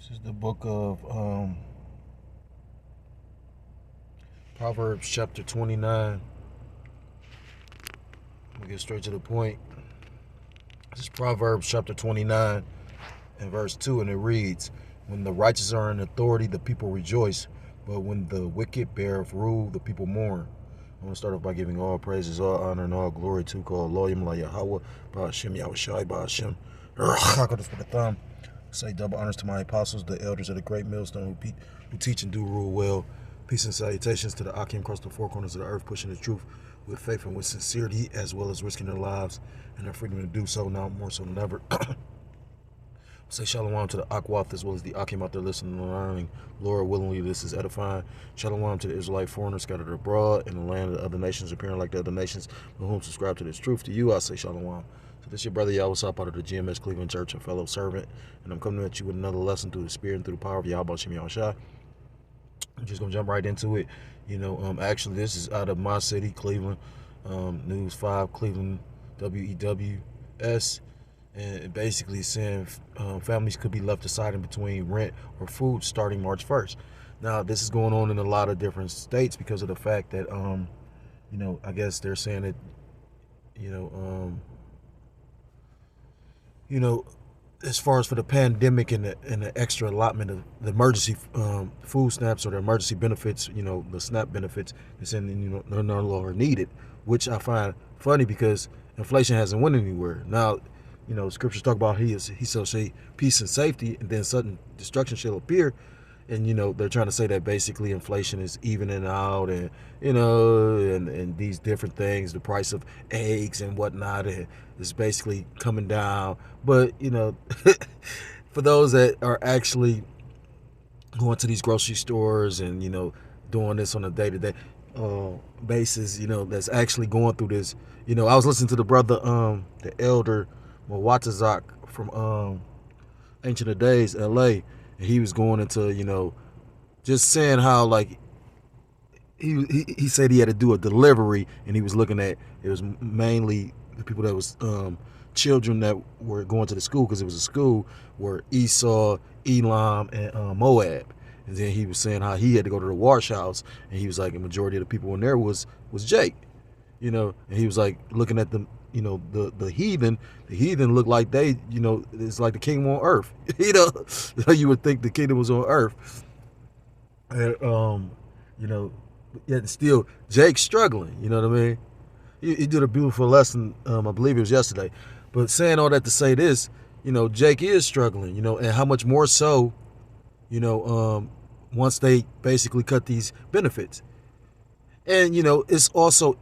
This is the book of Proverbs chapter 29. We'll get straight to the point. This is Proverbs chapter 29 and verse 2, and it reads, "When the righteous are in authority, the people rejoice, but when the wicked bear rule, the people mourn." I want to start off by giving all praises, all honor, and all glory to God, Loyim La Yahweh, Ba'ashem Yahushai, Ba'ashem Rachakadosh for the thumb. Say double honors to my apostles, the elders of the great millstone who teach and do rule well. Peace and salutations to the Akim across the four corners of the earth, pushing the truth with faith and with sincerity, as well as risking their lives and their freedom to do so, now more so than ever. Say shalom to the Akwath as well as the Akim out there listening and learning. Lord, willingly, this is edifying. Shalom to the Israelite foreigners scattered abroad in the land of the other nations, appearing like the other nations, but whom subscribe to this truth. To you, I say shalom. So this is your brother Yahweh Sop out of the GMS Cleveland Church, a fellow servant, and I'm coming at you with another lesson through the Spirit and through the power of Yahweh Shem Yahushai. I'm just gonna jump right into it. Actually, this is out of my city, Cleveland, News 5, Cleveland, WEWS. And basically saying families could be left deciding between rent or food starting March 1st. Now, this is going on in a lot of different states because of the fact that, I guess they're saying that, as far as for the pandemic and the extra allotment of the emergency food snaps or the emergency benefits, the SNAP benefits, they're saying, they're no longer needed, which I find funny because inflation hasn't went anywhere. Now, scriptures talk about he shall say peace and safety, and then sudden destruction shall appear. And, they're trying to say that basically inflation is evening out and, and these different things, the price of eggs and whatnot is basically coming down. But, for those that are actually going to these grocery stores and, doing this on a day-to-day basis, that's actually going through this. I was listening to the brother, the elder, Mwatazak from Ancient of Days, LA, and he was going into, just saying how like he said he had to do a delivery, and he was looking at, it was mainly the people that was children that were going to the school, because it was a school where Esau, Elam, and Moab. And then he was saying how he had to go to the wash house, and he was like, the majority of the people in there was Jake, and he was like looking at them. The heathen looked like they, it's like the kingdom on earth. You would think the kingdom was on earth. And, yet still Jake's struggling, you know what I mean? He did a beautiful lesson, I believe it was yesterday. But saying all that to say this, Jake is struggling, and how much more so, once they basically cut these benefits. And, it's also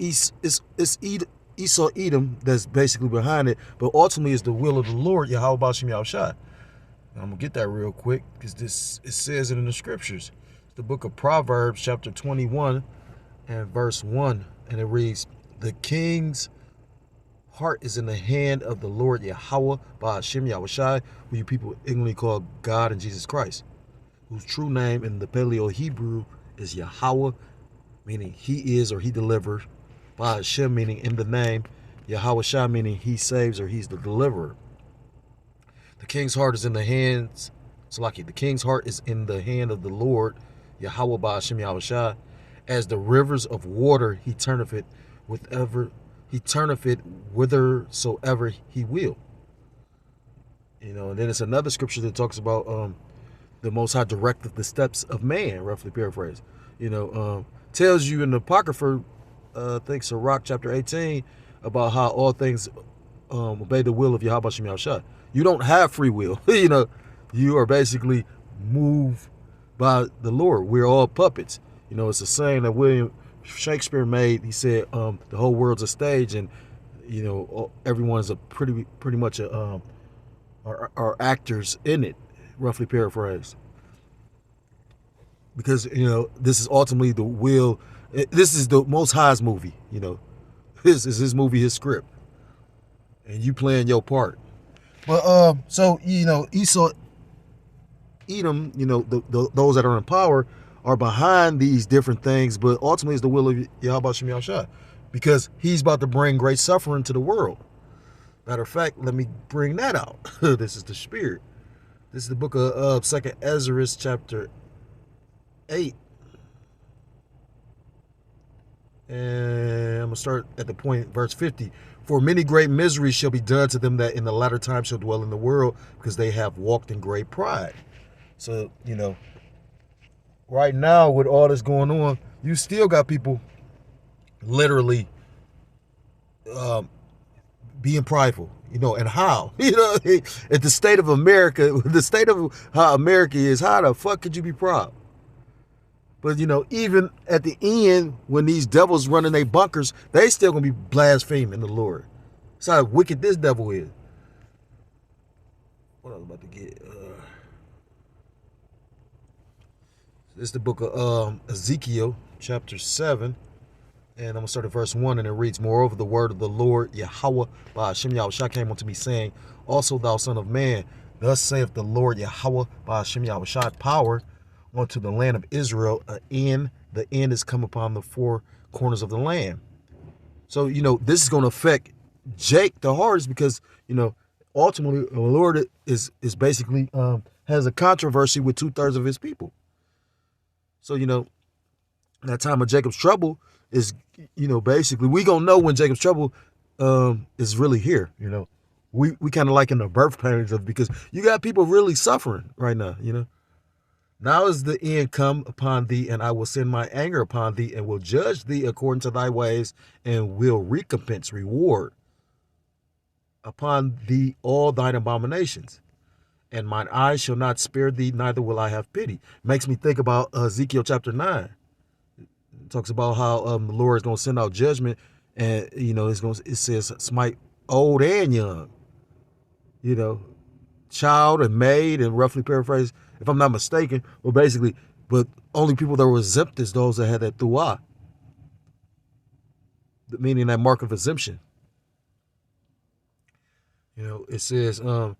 Esau Edom that's basically behind it, but ultimately it's the will of the Lord, Yahweh Ba'ashem Yahushai. I'm going to get that real quick because it says it in the scriptures. It's the book of Proverbs chapter 21 and verse 1, and it reads, "The king's heart is in the hand of the Lord Yahweh Ba'ashem Yahushai, who you people ignorantly call God and Jesus Christ, whose true name in the Paleo Hebrew is Yahweh, meaning he is or he delivers, Hashem, meaning in the name, Yahweh Shah, meaning he saves or he's the deliverer. The king's heart is in the hands, Salaki, the king's heart is in the hand of the Lord, Yahweh Ba'ashem Yahweh Shah. As the rivers of water, he turneth it whithersoever he will." And then it's another scripture that talks about the Most High directeth the steps of man, roughly paraphrased. Tells you in the Apocrypha, I think Sirach chapter 18, about how all things obey the will of Yahweh Shem Yahushua. You don't have free will. You are basically moved by the Lord. We're all puppets. It's a saying that William Shakespeare made. He said, the whole world's a stage, and everyone's a pretty much are actors in it, roughly paraphrased. Because this is ultimately the will. This is the Most High's movie, This is his movie, his script, and you playing your part. But so Esau, Edom, those that are in power are behind these different things, but ultimately it's the will of Yahweh Shem Yahushua, because he's about to bring great suffering to the world. Matter of fact, let me bring that out. This is the spirit. This is the book of Second Ezra, chapter 8. And I'm going to start at the point, verse 50. For many great miseries shall be done to them that in the latter time shall dwell in the world, because they have walked in great pride. So, right now with all this going on, you still got people literally being prideful, and how? At the state of America, the state of how America is, how the fuck could you be proud? But, even at the end, when these devils running their bunkers, they still going to be blaspheming the Lord. That's how wicked this devil is. What I was about to get? This is the book of Ezekiel, chapter 7. And I'm going to start at verse 1, and it reads, Moreover, the word of the Lord, Yahweh, by Hashem Yahushua, came unto me, saying, Also, thou son of man, thus saith the Lord, Yahweh, by Hashem Yahushua, power unto the land of Israel, the end is come upon the four corners of the land. So, this is going to affect Jake the hardest because, ultimately the Lord is basically has a controversy with 2/3 of his people. So, that time of Jacob's trouble is, basically we going to know when Jacob's trouble is really here. We kind of like in the birth pains of, because you got people really suffering right now, Now is the end come upon thee, and I will send my anger upon thee, and will judge thee according to thy ways, and will recompense, reward upon thee all thine abominations. And mine eyes shall not spare thee, neither will I have pity. Makes me think about Ezekiel chapter 9. It talks about how the Lord is going to send out judgment, and it says smite old and young, child and maid, and roughly paraphrase, if I'm not mistaken. Well, basically, but only people that were exempt is those that had that tuah, meaning that mark of exemption. It says, and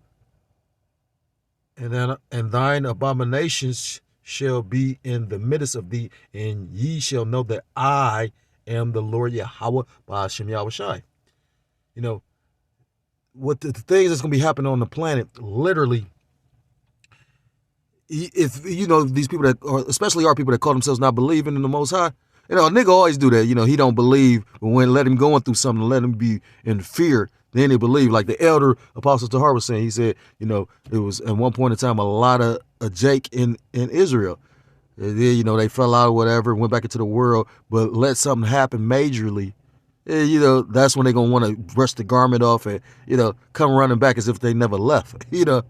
thine abominations shall be in the midst of thee, and ye shall know that I am the Lord Yahweh by Hashem Yahushai. What the things that's going to be happening on the planet, literally, if these people that are, especially our people that call themselves not believing in the Most High, a nigga always do that. He don't believe, but when let him going through something, let him be in fear, then they believe. Like the elder Apostle Tahar was saying, he said, it was at one point in time a lot of Jake in Israel. And then, they fell out or whatever, went back into the world, but let something happen majorly. That's when they're going to want to brush the garment off and, come running back as if they never left, And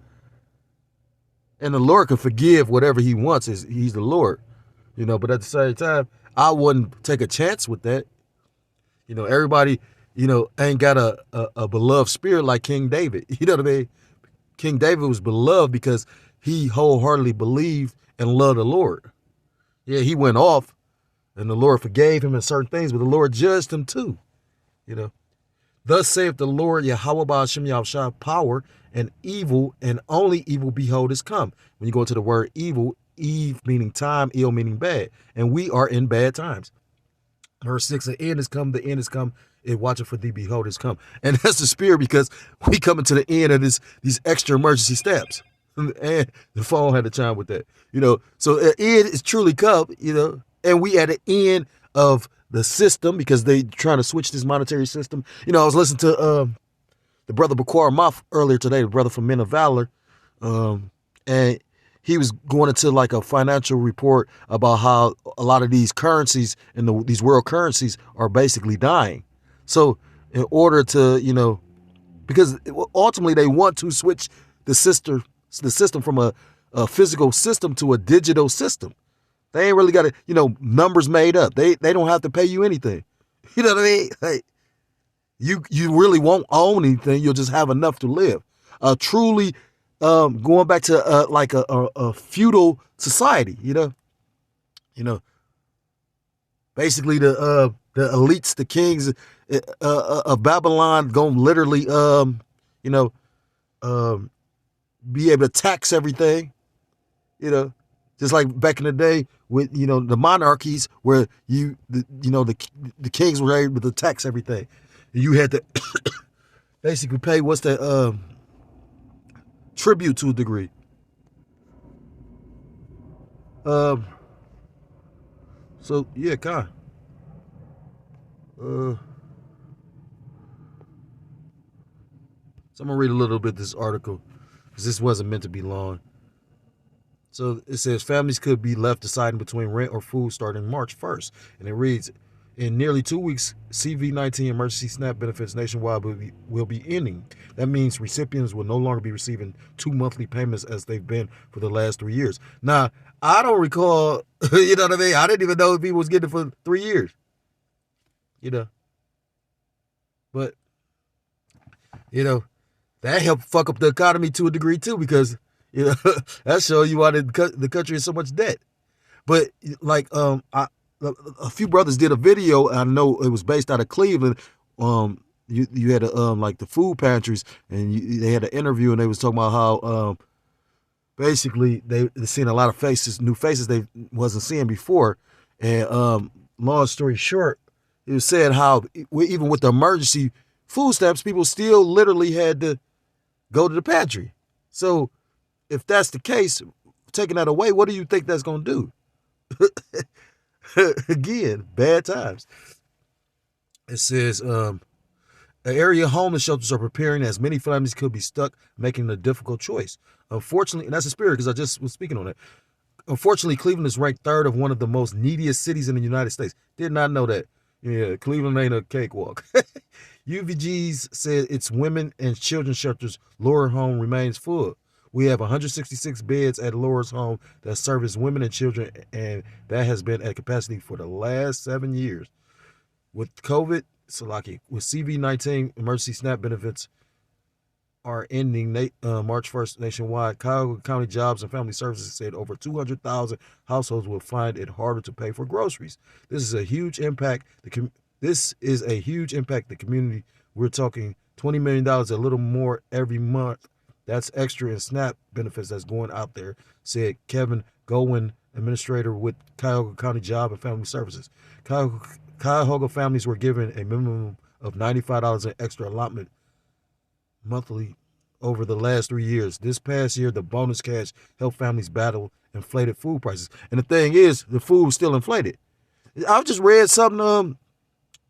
the Lord can forgive whatever he wants. He's the Lord, but at the same time, I wouldn't take a chance with that. Everybody, ain't got a beloved spirit like King David. You know what I mean? King David was beloved because he wholeheartedly believed and loved the Lord. Yeah, he went off and the Lord forgave him in certain things, but the Lord judged him too. Thus saith the Lord, Yahweh Ba'ashem Yahushua, power and evil, and only evil behold is come. When you go into the word evil, Eve meaning time, ill meaning bad. And we are in bad times. Verse 6, the end is come, it watching for thee, behold is come. And that's the spirit, because we coming to the end of these extra emergency steps. And the phone had to chime with that. So the end is truly come, and we at the end of the system, because they trying to switch this monetary system. I was listening to the brother Bakwar Moff earlier today, the brother from Men of Valor, and he was going into like a financial report about how a lot of these currencies and these world currencies are basically dying. So in order to, because ultimately they want to switch the system from a physical system to a digital system. They ain't really got numbers made up. They don't have to pay you anything. You know what I mean? Like, you really won't own anything. You'll just have enough to live. Truly, going back to like a feudal society. Basically the elites, the kings of Babylon, gonna literally be able to tax everything. Just like back in the day with, the monarchies where the kings were able to tax everything. You had to basically pay, what's that, tribute to a degree. Um. So yeah, Con. Uh. So I'm gonna read a little bit of this article because this wasn't meant to be long. So it says families could be left deciding between rent or food starting March 1st. And it reads, in nearly 2 weeks, CV-19 emergency SNAP benefits nationwide will be ending. That means recipients will no longer be receiving 2 monthly payments as they've been for the last 3 years. Now, I don't recall, you know what I mean? I didn't even know if people was getting it for 3 years, you know. But, you know, that helped fuck up the economy to a degree too, because that shows you why the country is so much debt. But like a few brothers did a video. I know it was based out of Cleveland. You had like the food pantries, and they had an interview, and they was talking about how basically they seen a lot of faces, new faces they wasn't seeing before. And long story short, it was saying how even with the emergency food stamps, people still literally had to go to the pantry. So if that's the case, taking that away, what do you think that's going to do? Again, bad times. It says, area homeless shelters are preparing as many families could be stuck making a difficult choice. Unfortunately, and that's a spirit because I just was speaking on it. Unfortunately, Cleveland is ranked third of one of the most neediest cities in the United States. Did not know that. Yeah, Cleveland ain't a cakewalk. UVG's said its women and children shelters Laura home remains full. We have 166 beds at Laura's home that service women and children, and that has been at capacity for the last 7 years. With COVID, with CV-19 emergency SNAP benefits are ending March 1st nationwide, Cuyahoga County Jobs and Family Services said over 200,000 households will find it harder to pay for groceries. This is a huge impact. The community. We're talking $20 million, a little more every month. That's extra in SNAP benefits that's going out there, said Kevin Gowen, administrator with Cuyahoga County Job and Family Services. Cuyahoga families were given a minimum of $95 in extra allotment monthly over the last 3 years. This past year, the bonus cash helped families battle inflated food prices. And the thing is, the food was still inflated. I've just read something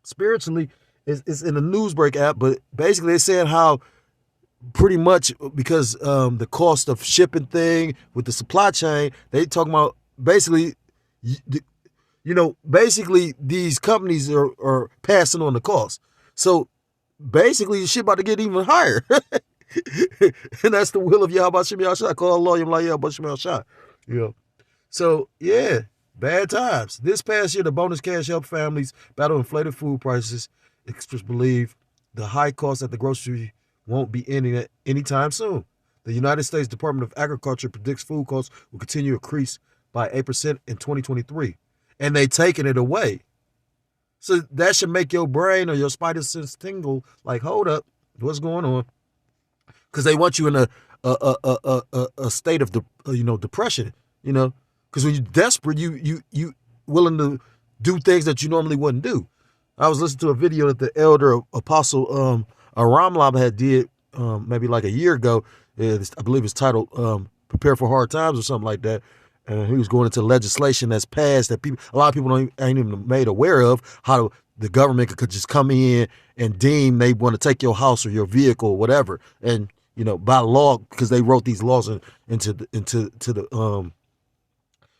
spiritually, it's in the Newsbreak app, but basically they said how pretty much because the cost of shipping thing with the supply chain, they talking about basically, basically these companies are passing on the cost. So basically, the shit about to get even higher. And that's the will of Yahweh Shem Yahshua. Call Allah Yahweh Shem Yahshua. So, yeah, bad times. This past year, the bonus cash helped families battle inflated food prices. Experts believe the high costs at the grocery won't be ending anytime soon. The United States Department of Agriculture predicts food costs will continue to increase by 8% in 2023. And they taking it away. So that should make your brain or your spider sense tingle. Like, hold up, what's going on? Because they want you in a state of depression. Because when you're desperate, you willing to do things that you normally wouldn't do. I was listening to a video that the elder apostle Aramlab had did maybe like a year ago. I believe it's titled "Prepare for Hard Times" or something like that. And he was going into legislation that's passed that a lot of people ain't even made aware of, how the government could just come in and deem they want to take your house or your vehicle or whatever. And, by law, because they wrote these laws into the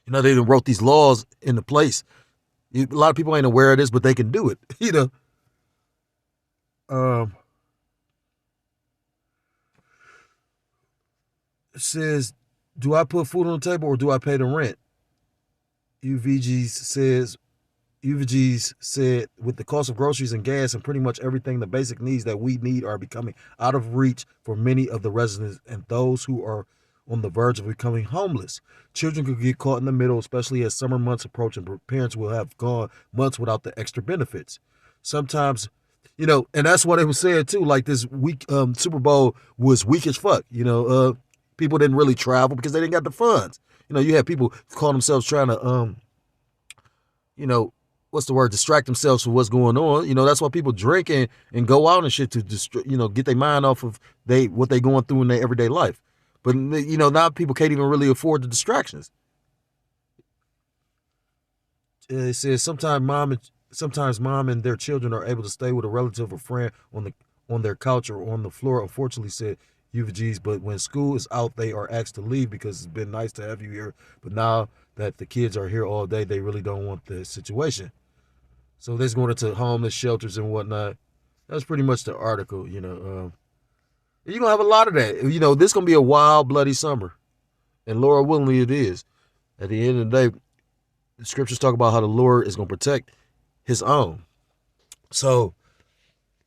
they wrote these laws into place. A lot of people ain't aware of this, but they can do it, It says, do I put food on the table or do I pay the rent? UVG's said with the cost of groceries and gas and pretty much everything, the basic needs that we need are becoming out of reach for many of the residents and those who are on the verge of becoming homeless. Children could get caught in the middle, especially as summer months approach and parents will have gone months without the extra benefits. Sometimes, and that's what it was saying too, like this week, Super Bowl was weak as fuck, people didn't really travel because they didn't got the funds. You had people call themselves trying to, distract themselves from what's going on. That's why people drink and go out and shit to get their mind off of what they going through in their everyday life. But, now people can't even really afford the distractions. It says sometimes mom and their children are able to stay with a relative or friend on their couch or on the floor. Unfortunately, said Eugenes, but when school is out, they are asked to leave because it's been nice to have you here. But now that the kids are here all day, they really don't want the situation. So they're going into homeless shelters and whatnot. That's pretty much the article. You're gonna have a lot of that. This gonna be a wild, bloody summer, and Lord willingly, it is. At the end of the day, the scriptures talk about how the Lord is gonna protect His own. So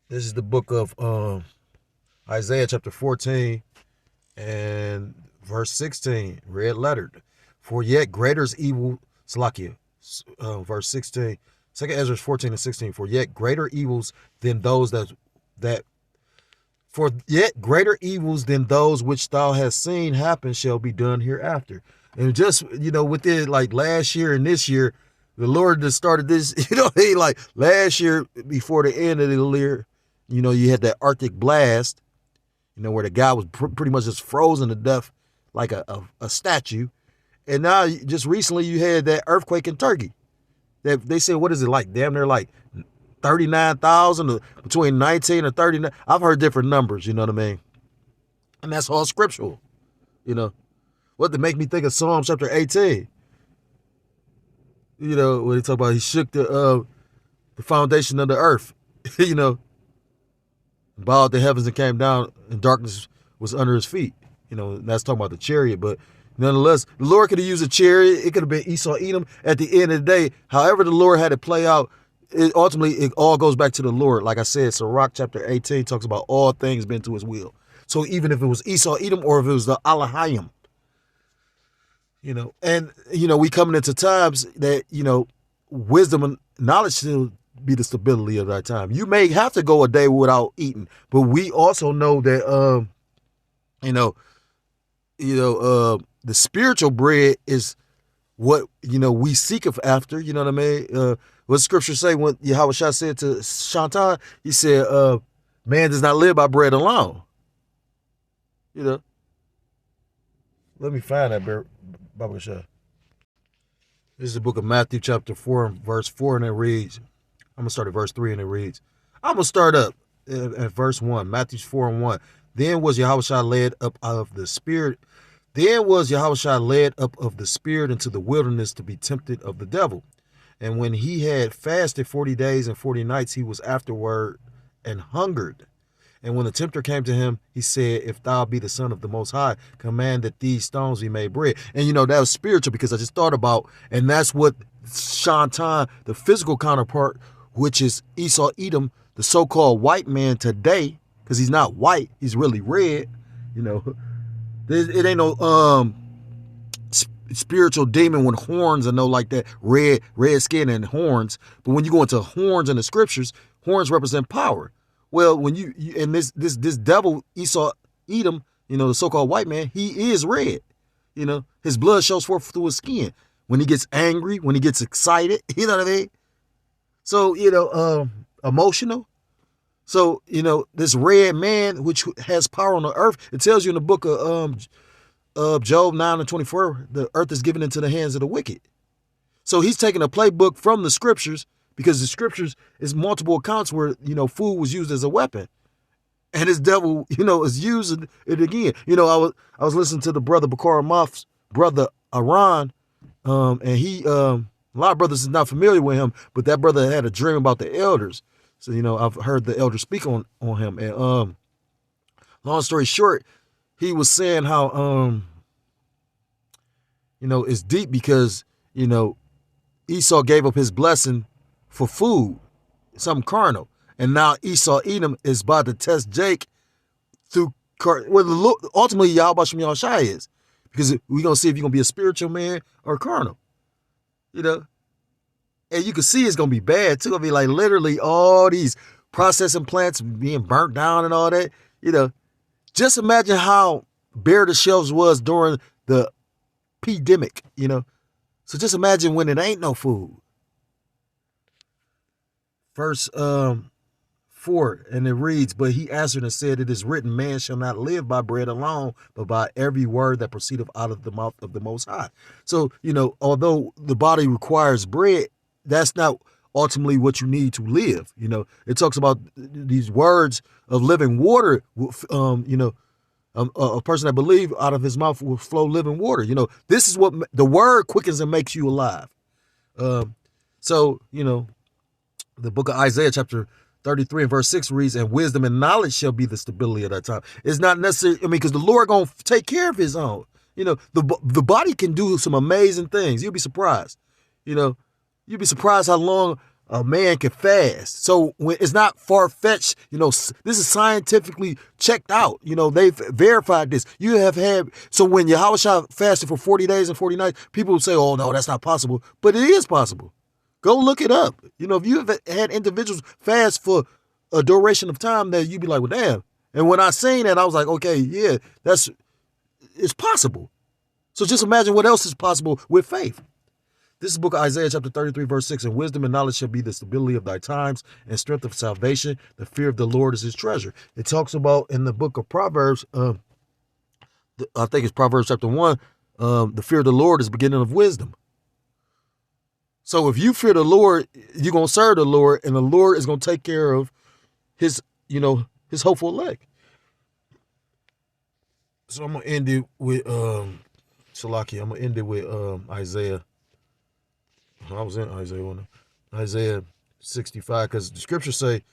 this is the book of Isaiah chapter 14 and verse 16, red lettered. For yet greater is evil, Salakia, verse 16, 2 Ezra 14 and 16. For yet greater evils than those for yet greater evils than those which thou hast seen happen shall be done hereafter. And just, within like last year and this year, the Lord just started this, like last year before the end of the year, you had that Arctic blast, where the guy was pretty much just frozen to death like a statue. And now just recently you had that earthquake in Turkey. That they said, what is it like? Damn near like 39,000 between 19 or 39. I've heard different numbers, you know what I mean? And that's all scriptural, What to make me think of Psalm chapter 18. When they talk about he shook the foundation of the earth, bowed the heavens and came down, and darkness was under his feet. That's talking about the chariot, but nonetheless, the Lord could have used a chariot. It could have been Esau, Edom. At the end of the day, however the Lord had it play out, ultimately it all goes back to the Lord. Like I said, Sirach chapter 18 talks about all things bend to his will. So even if it was Esau, Edom, or if it was the Alahayim, and, we coming into times that, wisdom and knowledge should be the stability of our time. You may have to go a day without eating, but we also know that, the spiritual bread is what, we seek after, you know what I mean? What scripture say when Yahushua said to Shantan, he said, man does not live by bread alone. Let me find that, Baba Shah. This is the book of Matthew chapter 4 verse 4, and it reads, I'm going to start at verse 3, and it reads, I'm going to start up at verse 1, Matthew 4 and 1. Then was Yahushua led up of the Spirit into the wilderness to be tempted of the devil. And when he had fasted 40 days and 40 nights, he was afterward and hungered. And when the tempter came to him, he said, if thou be the Son of the Most High, command that these stones be made bread. And, that was spiritual, because I just thought about, and that's what Shantan, the physical counterpart, which is Esau, Edom, the so-called white man today, because he's not white, he's really red. It ain't no spiritual demon with horns and no like that, red skin and horns. But when you go into horns in the scriptures, horns represent power. Well, when you and this devil Esau, Edom, the so-called white man, he is red. His blood shows forth through his skin. When he gets angry, when he gets excited, you know what I mean? So, emotional. So, this red man, which has power on the earth, it tells you in the book of Job 9 and 24, the earth is given into the hands of the wicked. So he's taking a playbook from the scriptures, because the scriptures is multiple accounts where, food was used as a weapon. And this devil, is using it again. I was listening to the brother Bakar Moff's brother Aran, and he, a lot of brothers is not familiar with him, but that brother had a dream about the elders. So, I've heard the elder speak on him. And long story short, he was saying how, it's deep because, Esau gave up his blessing for food, something carnal. And now Esau, Edom, is about to test Jake through, ultimately, Yahweh Shem Yahushua is. Because we're going to see if you're going to be a spiritual man or carnal. And you can see it's going to be bad, too. It's going to be like literally all these processing plants being burnt down and all that. Just imagine how bare the shelves was during the pandemic, So just imagine when it ain't no food. Verse 4, and it reads, but he answered and said, it is written, man shall not live by bread alone, but by every word that proceedeth out of the mouth of the Most High. So, although the body requires bread, that's not ultimately what you need to live. It talks about these words of living water. A person that believes out of his mouth will flow living water. This is what the word quickens and makes you alive. So, the book of Isaiah chapter 33 and verse 6 reads, and wisdom and knowledge shall be the stability of that time. It's not necessary, because the Lord going to take care of his own. The body can do some amazing things. You'll be surprised. You'll be surprised how long a man can fast. So when it's not far-fetched, this is scientifically checked out. They've verified this. So when Yahushua fasted for 40 days and 40 nights, people will say, oh, no, that's not possible. But it is possible. Go look it up. If you've had individuals fast for a duration of time, that you'd be like, well, damn. And when I seen that, I was like, okay, yeah, it's possible. So just imagine what else is possible with faith. This is the book of Isaiah chapter 33, verse 6. And wisdom and knowledge shall be the stability of thy times, and strength of salvation. The fear of the Lord is his treasure. It talks about in the book of Proverbs, I think it's Proverbs chapter 1, the fear of the Lord is the beginning of wisdom. So if you fear the Lord, you're going to serve the Lord, and the Lord is going to take care of his hopeful elect. So I'm going to end it with, Shalaki, I'm going to end it with Isaiah. I was in Isaiah 65, because the scriptures say,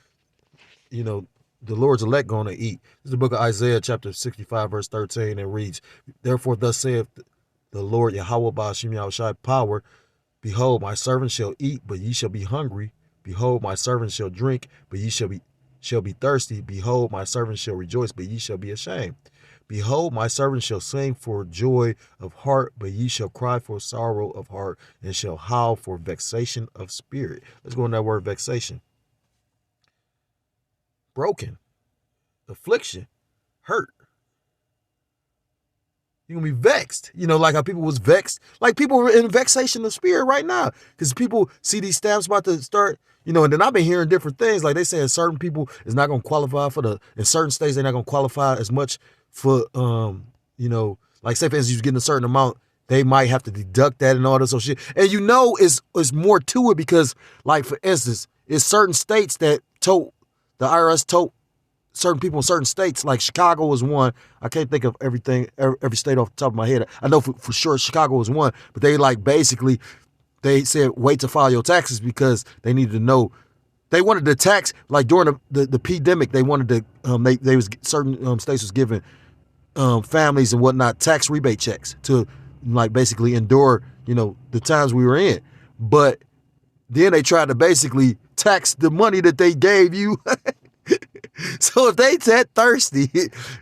the Lord's elect going to eat. This is the book of Isaiah chapter 65, verse 13, and reads, therefore thus saith the Lord Yahweh Ba'ashem Yahushai power, behold, my servants shall eat, but ye shall be hungry. Behold, my servants shall drink, but ye shall be thirsty. Behold, my servants shall rejoice, but ye shall be ashamed. Behold, my servants shall sing for joy of heart, but ye shall cry for sorrow of heart, and shall howl for vexation of spirit. Let's go on that word vexation. Broken, affliction, hurt. You're going to be vexed. Like how people was vexed. Like people are in vexation of spirit right now. Because people see these stamps about to start, and then I've been hearing different things. Like they saying certain people is not going to qualify in certain states, they're not going to qualify as much for, like say for instance, you getting a certain amount, they might have to deduct that and all this shit. And it's more to it because, like for instance, it's certain states that the IRS told certain people in certain states, like Chicago was one. I can't think of every state off the top of my head. I know for sure Chicago was one, but they basically, they said, wait to file your taxes because they needed to know. They wanted to tax, like during the pandemic, they wanted to, certain states was giving families and whatnot tax rebate checks to like basically endure, the times we were in. But then they tried to basically tax the money that they gave you. So if they that thirsty,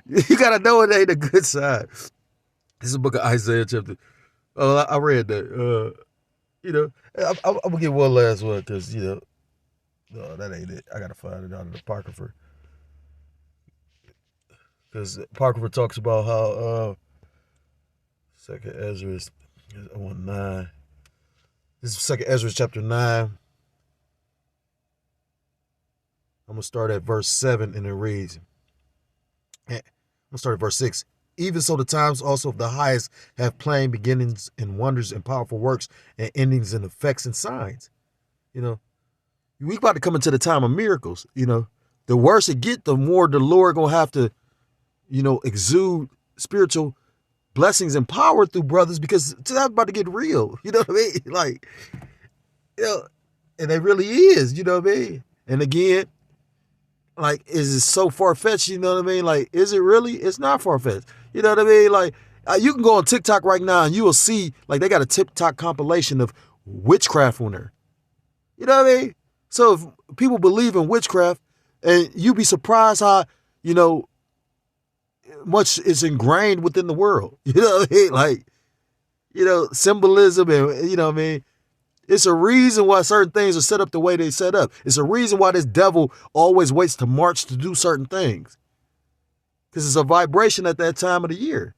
you got to know it ain't a good sign. This is a book of Isaiah chapter. I read that. I'm going to get one last one because, no, that ain't it. I got to find it out of the Apocrypha. Because Apocrypha talks about how Second Ezra 9. This is Second Ezra chapter 9. I'm going to start at verse 7 and it reads, I'm going to start at verse 6. Even so the times also of the highest have plain beginnings and wonders and powerful works and endings and effects and signs. We about to come into the time of miracles. The worse it get, the more the Lord going to have to, exude spiritual blessings and power through brothers because it's about to get real. You know what I mean? Like, and it really is, you know what I mean? And again, like, is it so far-fetched? You know what I mean? Like, is it really? It's not far-fetched. You know what I mean? Like, you can go on TikTok right now and you will see, like, they got a TikTok compilation of witchcraft on there. You know what I mean? So if people believe in witchcraft, and you'd be surprised how, much is ingrained within the world. You know what I mean? Like, symbolism and, you know what I mean? It's a reason why certain things are set up the way they set up. It's a reason why this devil always waits to march to do certain things. Because it's a vibration at that time of the year.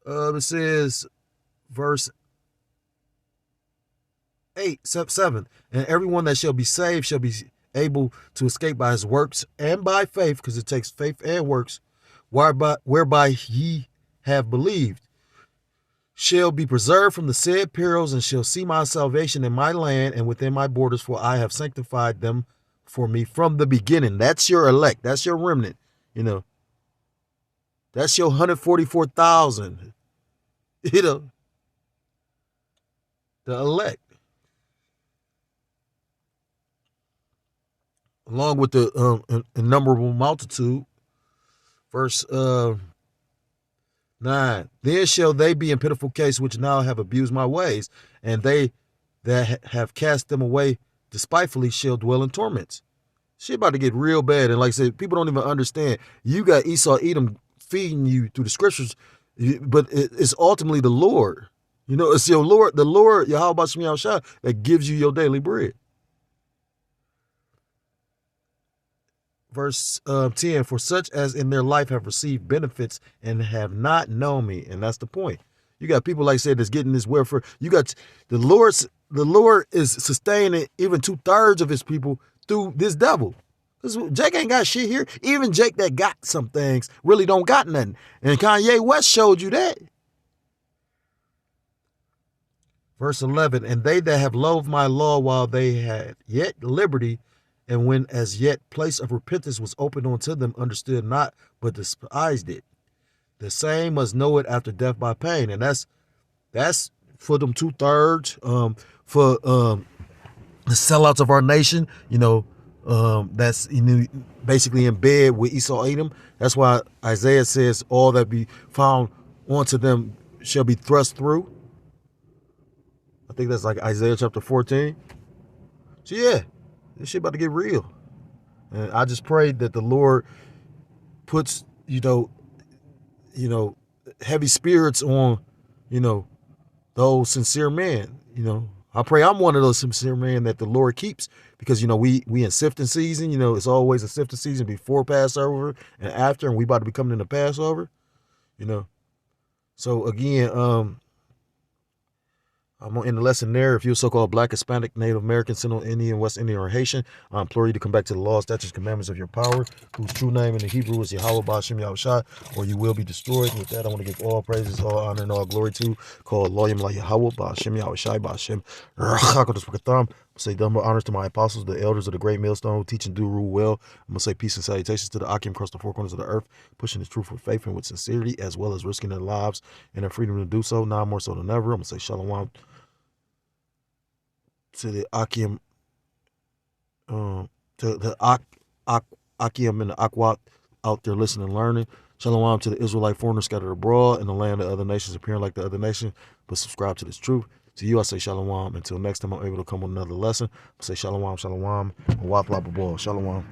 It says, verse 7, and everyone that shall be saved shall be able to escape by his works and by faith, because it takes faith and works, whereby ye have believed, shall be preserved from the said perils, and shall see my salvation in my land and within my borders, for I have sanctified them for me from the beginning. That's your elect. That's your remnant. You know, that's your 144,000. You know, the elect, along with the innumerable multitude. Verse 9. Then shall they be in pitiful case which now have abused my ways, and they that have cast them away despitefully shall dwell in torments. Shit about to get real bad. And like I said, people don't even understand. You got Esau, Edom feeding you through the scriptures, but it's ultimately the Lord. You know, it's your Lord, the Lord, Yahweh Bashem Yahushua, that gives you your daily bread. Verse 10, for such as in their life have received benefits and have not known me. And that's the point. You got people, like I said, that's getting this welfare. You got the Lord is sustaining even 2/3 of his people through this devil. Jake ain't got shit here. Even Jake that got some things really don't got nothing. And Kanye West showed you that. Verse 11, and they that have loathed my law while they had yet liberty, and when as yet place of repentance was opened unto them, understood not, but despised it. The same must know it after death by pain. And that's for them 2/3, for the sellouts of our nation, you know, that's basically in bed with Esau Edom. That's why Isaiah says all that be found onto them shall be thrust through. I think that's like Isaiah chapter 14. So yeah, this shit about to get real. And I just pray that the Lord puts, you know, heavy spirits on, you know, those sincere men. You know, I pray I'm one of those sincere men that the Lord keeps, because, you know, we in sifting season. You know, it's always a sifting season before Passover and after, and we about to be coming into Passover, you know. So again, I'm going to end the lesson there. If you're so-called Black, Hispanic, Native American, Central Indian, West Indian, or Haitian, I implore you to come back to the law, statutes, commandments of your power, whose true name in the Hebrew is Yahweh Bashem Yahushua, or you will be destroyed. With that, I want to give all praises, all honor, and all glory to called Loyam La Yahweh Bashem Yahushua Bashem Rachakadosh Bakatham. Say double honors to my apostles, the elders of the great millstone, who teach and do rule well. I'm going to say peace and salutations to the Akim across the four corners of the earth, pushing his truth with faith and with sincerity, as well as risking their lives and their freedom to do so, now more so than ever. I'm going to say shalom to the Akim, to the Akim and the Akwat out there listening and learning. Shalom to the Israelite foreigners scattered abroad in the land of other nations, appearing like the other nation, but subscribe to this truth. To you, I say shalom. Until next time I'm able to come with another lesson, I say shalom, shalom, and wap, shalom.